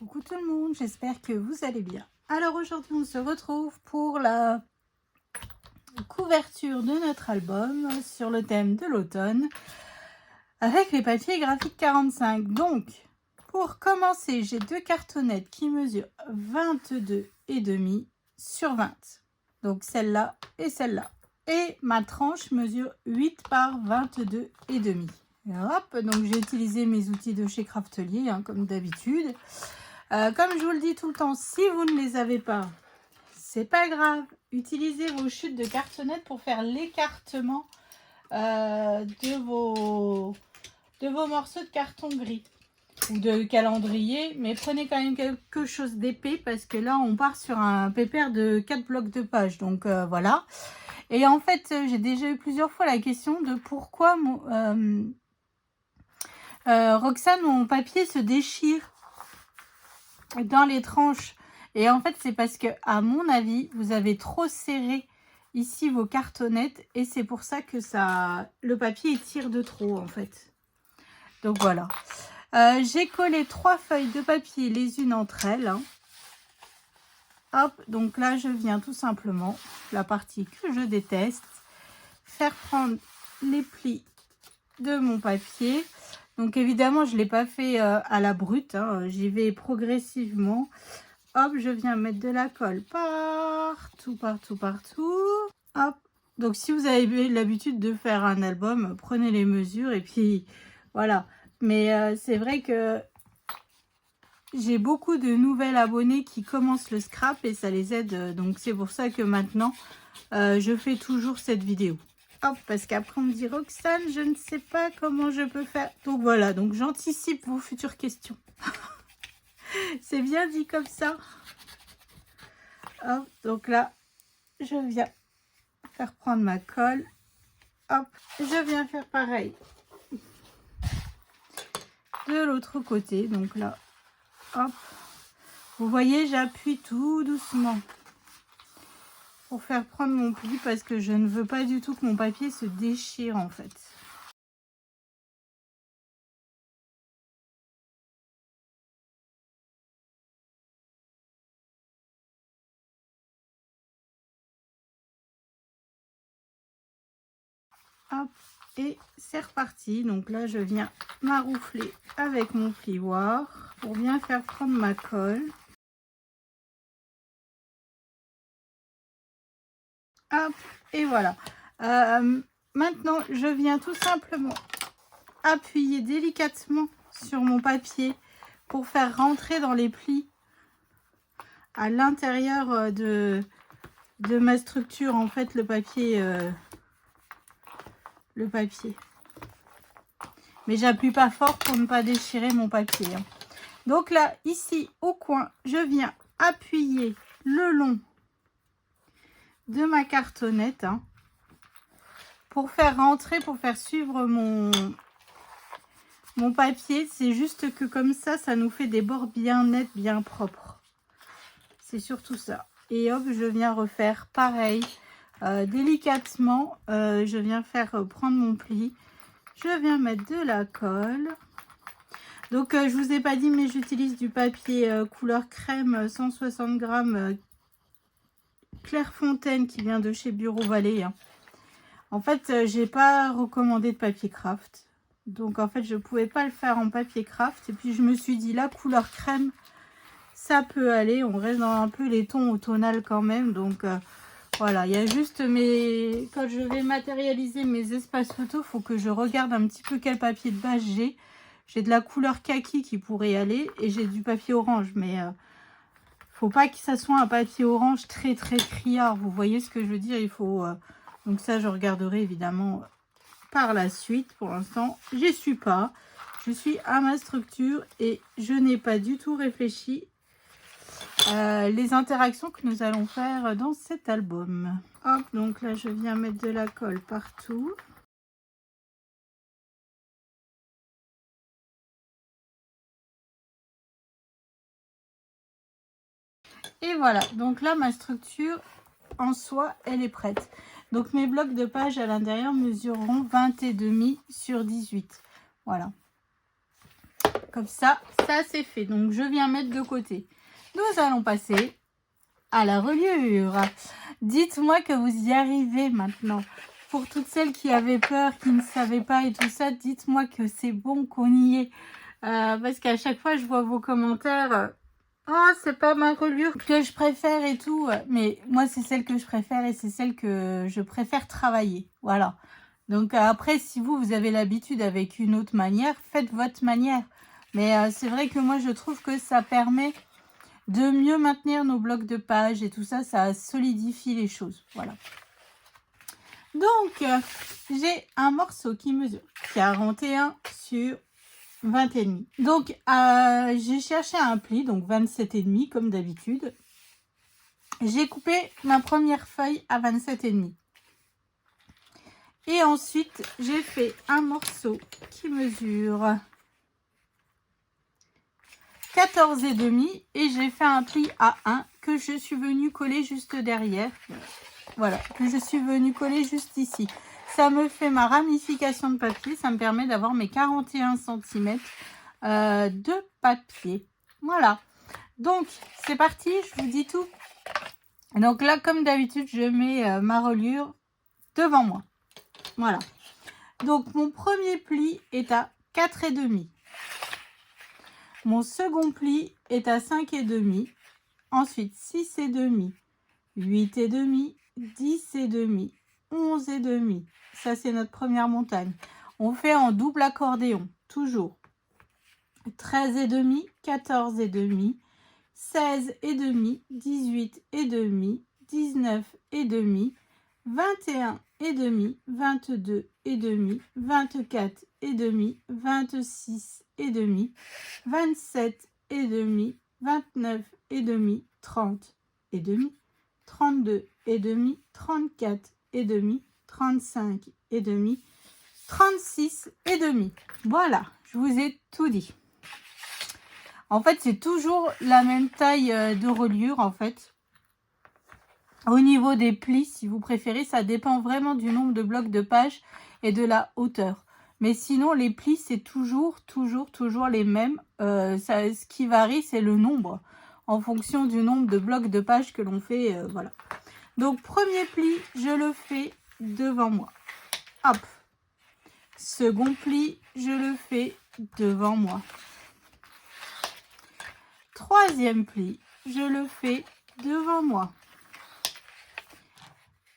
Coucou tout le monde, j'espère que vous allez bien. Alors aujourd'hui on se retrouve pour la couverture de notre album sur le thème de l'automne avec les papiers graphiques 45. Donc pour commencer, j'ai deux cartonnettes qui mesurent 22,5 sur 20. Donc celle-là et celle-là. Et ma tranche mesure 8 par 22,5. Hop, donc j'ai utilisé mes outils de chez Craftelier comme d'habitude. Comme je vous le dis tout le temps, si vous ne les avez pas, c'est pas grave. Utilisez vos chutes de cartonnettes pour faire l'écartement de vos morceaux de carton gris ou de calendrier. Mais prenez quand même quelque chose d'épais parce que là, on part sur un pépère de 4 blocs de pages. Donc voilà. Et en fait, j'ai déjà eu plusieurs fois la question de pourquoi Roxane, mon papier se déchire dans les tranches. Et en fait c'est parce que à mon avis vous avez trop serré ici vos cartonnettes et c'est pour ça que le papier tire de trop en fait. Donc voilà, j'ai collé 3 feuilles de papier les unes entre elles. Hop, donc là je viens tout simplement, la partie que je déteste, faire prendre les plis de mon papier. Donc évidemment je ne l'ai pas fait à la brute, j'y vais progressivement. Hop, je viens mettre de la colle partout, partout, partout. Hop, donc si vous avez l'habitude de faire un album, prenez les mesures et puis voilà. Mais c'est vrai que j'ai beaucoup de nouvelles abonnées qui commencent le scrap et ça les aide. Donc c'est pour ça que maintenant, je fais toujours cette vidéo. Hop, parce qu'après on me dit Roxane, je ne sais pas comment je peux faire. Donc voilà, donc j'anticipe vos futures questions. C'est bien dit comme ça. Hop, donc là, je viens faire prendre ma colle. Hop, je viens faire pareil de l'autre côté. Donc là, hop, vous voyez, j'appuie tout doucement pour faire prendre mon pli parce que je ne veux pas du tout que mon papier se déchire en fait. Hop, et c'est reparti. Donc là, je viens maroufler avec mon plioir pour bien faire prendre ma colle. Hop, et voilà. Maintenant, je viens tout simplement appuyer délicatement sur mon papier pour faire rentrer dans les plis à l'intérieur de ma structure, en fait, le papier. Mais j'appuie pas fort pour ne pas déchirer mon papier. Donc là, ici, au coin, je viens appuyer le long de ma cartonnette pour faire rentrer, pour faire suivre mon papier. C'est juste que comme ça nous fait des bords bien nets, bien propres. C'est surtout ça. Et hop, je viens refaire pareil, délicatement. Je viens faire prendre mon pli. Je viens mettre de la colle. Donc, je vous ai pas dit, mais j'utilise du papier couleur crème 160 grammes Clairefontaine qui vient de chez Bureau Vallée. En fait, j'ai pas recommandé de papier craft. Donc, en fait, je pouvais pas le faire en papier craft. Et puis, je me suis dit, la couleur crème, ça peut aller. On reste dans un peu les tons automnal quand même. Donc, voilà. Il y a juste quand je vais matérialiser mes espaces photos, il faut que je regarde un petit peu quel papier de base j'ai. J'ai de la couleur kaki qui pourrait aller. Et j'ai du papier orange. Mais faut pas que ça soit un papier orange très, très criard. Vous voyez ce que je veux dire? Il faut... donc ça, je regarderai évidemment par la suite. Pour l'instant, j'y suis pas. Je suis à ma structure et je n'ai pas du tout réfléchi les interactions que nous allons faire dans cet album. Hop, donc là, je viens mettre de la colle partout. Et voilà, donc là, ma structure en soi, elle est prête. Donc mes blocs de pages à l'intérieur mesureront 20,5 sur 18. Voilà. comme ça c'est fait. Donc je viens mettre de côté. Nous allons passer à la reliure. Dites-moi que vous y arrivez maintenant. Pour toutes celles qui avaient peur, qui ne savaient pas et tout ça, dites-moi que c'est bon qu'on y est. Parce qu'à chaque fois, je vois vos commentaires. Oh, c'est pas ma reliure que je préfère et tout. Mais moi, c'est celle que je préfère et c'est celle que je préfère travailler. Voilà. Donc après, si vous avez l'habitude avec une autre manière, faites votre manière. Mais c'est vrai que moi, je trouve que ça permet de mieux maintenir nos blocs de pages et tout ça, ça solidifie les choses. Voilà. Donc, j'ai un morceau qui mesure 41 sur 20 et demi. Donc, j'ai cherché un pli, donc 27 et demi, comme d'habitude. J'ai coupé ma première feuille à 27 et demi. Et ensuite, j'ai fait un morceau qui mesure 14 et demi et j'ai fait un pli à 1 que je suis venue coller juste derrière. Voilà, que je suis venue coller juste ici. Ça me fait ma ramification de papier, ça me permet d'avoir mes 41 cm de papier. Voilà, donc c'est parti, je vous dis tout. Donc là, comme d'habitude, je mets ma reliure devant moi. Voilà, donc mon premier pli est à 4 et demi. Mon second pli est à 5 et demi. Ensuite 6 et demi, 8 et demi, 10 et demi, 11 et demi. Ça, c'est notre première montagne. On fait en double accordéon, toujours. 13 et demi, 14 et demi, 16 et demi, 18 et demi, 19 et demi, 21 et demi, 22 et demi, 24 et demi, 26 et demi, 27 et demi, 29 et demi, 30 et demi, 32 et demi, 34 et demi, 35 et demi, 36 et demi. Voilà, je vous ai tout dit. En fait, c'est toujours la même taille de reliure, en fait. Au niveau des plis, si vous préférez, ça dépend vraiment du nombre de blocs de pages et de la hauteur. Mais sinon, les plis, c'est toujours les mêmes. Ce qui varie, c'est le nombre, en fonction du nombre de blocs de pages que l'on fait. Voilà. Donc, premier pli, je le fais devant moi. Hop. Second pli, je le fais devant moi. Troisième pli, je le fais devant moi.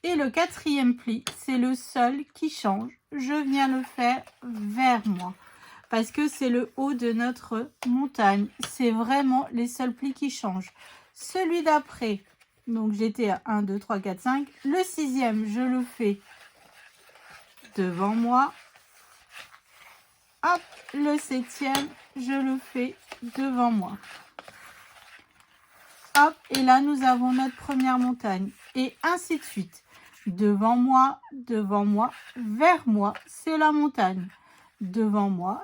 Et le quatrième pli, c'est le seul qui change. Je viens le faire vers moi. Parce que c'est le haut de notre montagne. C'est vraiment les seuls plis qui changent. Celui d'après, donc j'étais à 1, 2, 3, 4, 5. Le sixième, je le fais devant moi. Hop, le septième, je le fais devant moi. Hop, et là, nous avons notre première montagne. Et ainsi de suite. Devant moi, vers moi, c'est la montagne. Devant moi,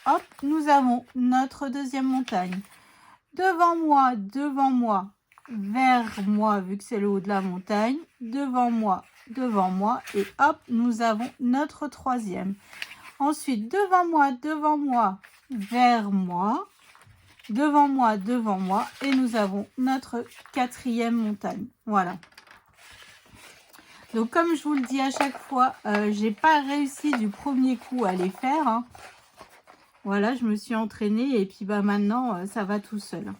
hop, nous avons notre deuxième montagne. Devant moi, vers moi, vu que c'est le haut de la montagne. Devant moi, et hop, nous avons notre troisième. Ensuite, devant moi, vers moi. Devant moi, et nous avons notre quatrième montagne. Voilà. Donc, comme je vous le dis à chaque fois, j'ai pas réussi du premier coup à les faire. Hein. Voilà, je me suis entraînée et puis bah maintenant, ça va tout seul.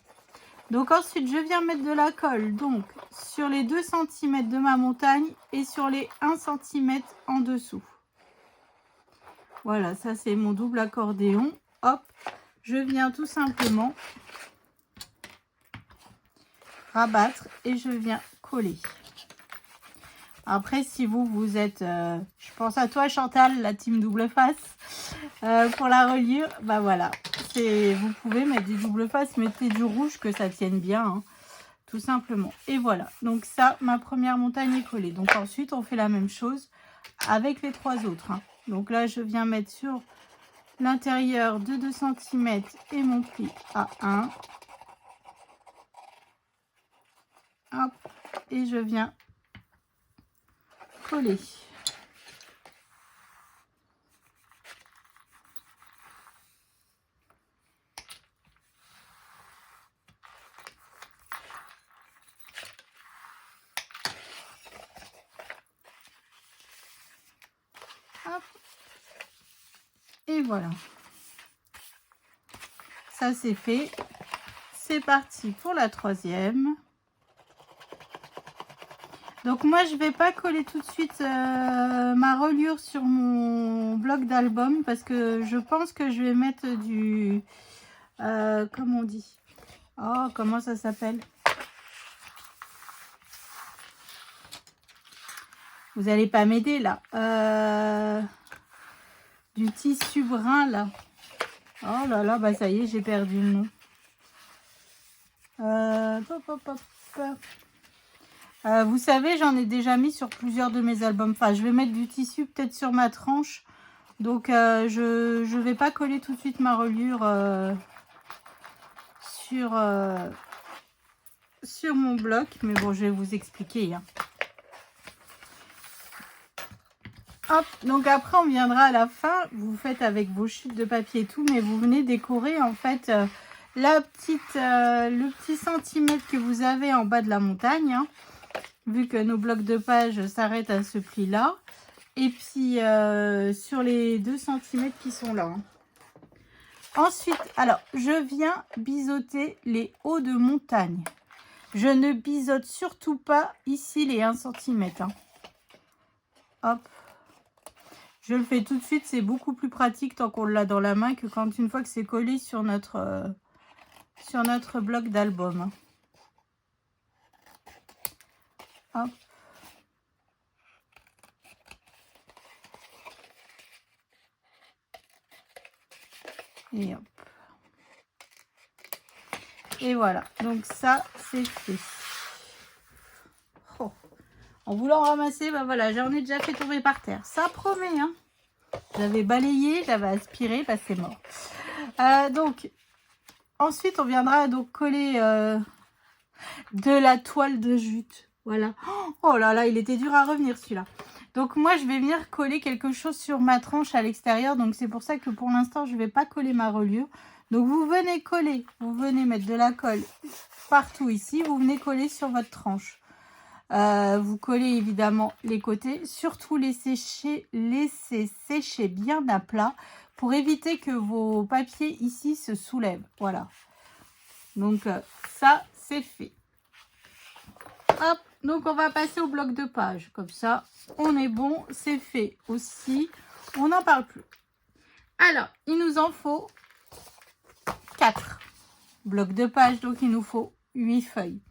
Donc, ensuite, je viens mettre de la colle donc sur les 2 cm de ma montagne et sur les 1 cm en dessous. Voilà, ça c'est mon double accordéon. Hop, je viens tout simplement rabattre et je viens coller. Après, si vous êtes, je pense à toi Chantal, la team double face, pour la reliure, bah voilà, vous pouvez mettre du double face, mettez du rouge que ça tienne bien, hein, tout simplement. Et voilà, donc ça, ma première montagne est collée. Donc ensuite, on fait la même chose avec les 3 autres. Hein. Donc là, je viens mettre sur l'intérieur de 2 cm et mon pli à 1. Hop, et je viens coller. Hop. Et voilà. Ça c'est fait. C'est parti pour la troisième. Donc moi je vais pas coller tout de suite ma reliure sur mon bloc d'album parce que je pense que je vais mettre du comment on dit, oh comment ça s'appelle, vous allez pas m'aider là, du tissu brun là. Oh là là, bah ça y est, j'ai perdu le nom. Vous savez, j'en ai déjà mis sur plusieurs de mes albums. Enfin, je vais mettre du tissu peut-être sur ma tranche. Donc, je vais pas coller tout de suite ma reliure sur mon bloc. Mais bon, je vais vous expliquer. Hein. Hop, donc après, on viendra à la fin. Vous faites avec vos chutes de papier et tout. Mais vous venez décorer, en fait, le petit centimètre que vous avez en bas de la montagne. Hein. Vu que nos blocs de page s'arrêtent à ce pli-là. Et puis, sur les 2 cm qui sont là. Hein. Ensuite, alors, je viens biseauter les hauts de montagne. Je ne biseaute surtout pas ici les 1 cm. Hein. Hop. Je le fais tout de suite. C'est beaucoup plus pratique tant qu'on l'a dans la main que quand une fois que c'est collé sur notre bloc d'album. Hein. Hop. Et hop. Et voilà. Donc ça, c'est fait. Oh. En voulant ramasser, bah voilà, j'en ai déjà fait tomber par terre. Ça promet, hein. J'avais balayé, j'avais aspiré, bah c'est mort. Donc, ensuite, on viendra donc coller de la toile de jute. Voilà. Oh là là, il était dur à revenir celui-là. Donc moi, je vais venir coller quelque chose sur ma tranche à l'extérieur. Donc c'est pour ça que pour l'instant, je ne vais pas coller ma reliure. Donc vous venez coller, vous venez mettre de la colle partout ici. Vous venez coller sur votre tranche. Vous collez évidemment les côtés. Surtout laissez sécher bien à plat pour éviter que vos papiers ici se soulèvent. Voilà. Donc ça, c'est fait. Hop, donc on va passer au bloc de page. Comme ça, on est bon, c'est fait aussi. On n'en parle plus. Alors, il nous en faut 4 blocs de page. Donc, il nous faut 8 feuilles.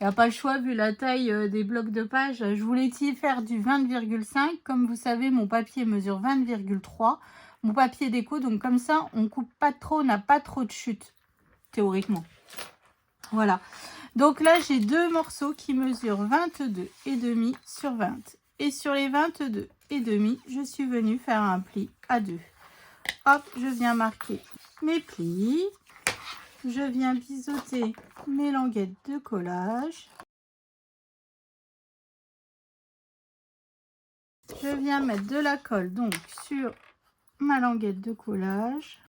Il n'y a pas le choix vu la taille des blocs de page. Je voulais y faire du 20,5. Comme vous savez, mon papier mesure 20,3. Mon papier déco, donc comme ça, on coupe pas trop, on n'a pas trop de chute, théoriquement. Voilà. Donc là, j'ai 2 morceaux qui mesurent 22,5 sur 20. Et sur les 22,5, je suis venue faire un pli à 2. Hop, je viens marquer mes plis. Je viens biseauter mes languettes de collage. Je viens mettre de la colle donc sur ma languette de collage.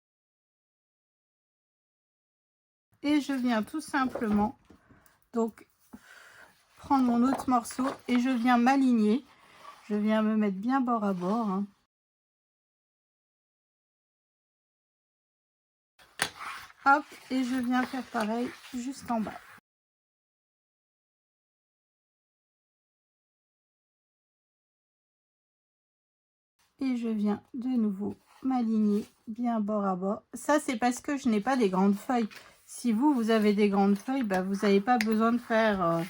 Et je viens tout simplement donc prendre mon autre morceau et je viens m'aligner. Je viens me mettre bien bord à bord. Hein. Hop, et je viens faire pareil juste en bas. Et je viens de nouveau m'aligner bien bord à bord. Ça, c'est parce que je n'ai pas des grandes feuilles. Si vous avez des grandes feuilles, bah, vous n'avez pas besoin de faire...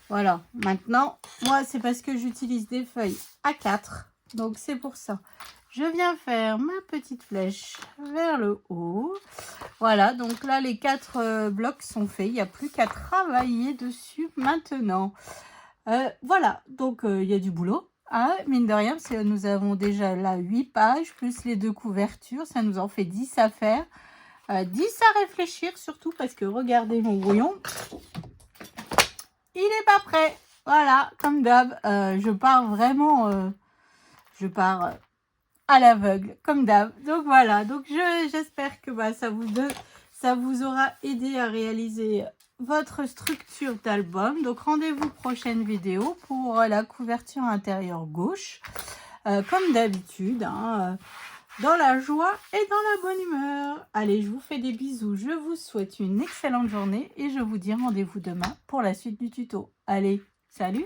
voilà. Maintenant, moi, c'est parce que j'utilise des feuilles A4. Donc, c'est pour ça. Je viens faire ma petite flèche vers le haut. Voilà. Donc là, les 4 blocs sont faits. Il n'y a plus qu'à travailler dessus maintenant. Voilà. Donc, il y a du boulot. Ah, mine de rien, parce que nous avons déjà là 8 pages, plus les 2 couvertures. Ça nous en fait 10 à faire. 10 à réfléchir, surtout parce que regardez mon brouillon. Il n'est pas prêt. Voilà, comme d'hab. Je pars vraiment... je pars à l'aveugle, comme d'hab. Donc voilà. Donc j'espère que bah, ça vous aura aidé à réaliser votre structure d'album. Donc rendez-vous prochaine vidéo pour la couverture intérieure gauche. comme d'habitude, hein, dans la joie et dans la bonne humeur. Allez, je vous fais des bisous, je vous souhaite une excellente journée et je vous dis rendez-vous demain pour la suite du tuto. Allez, salut!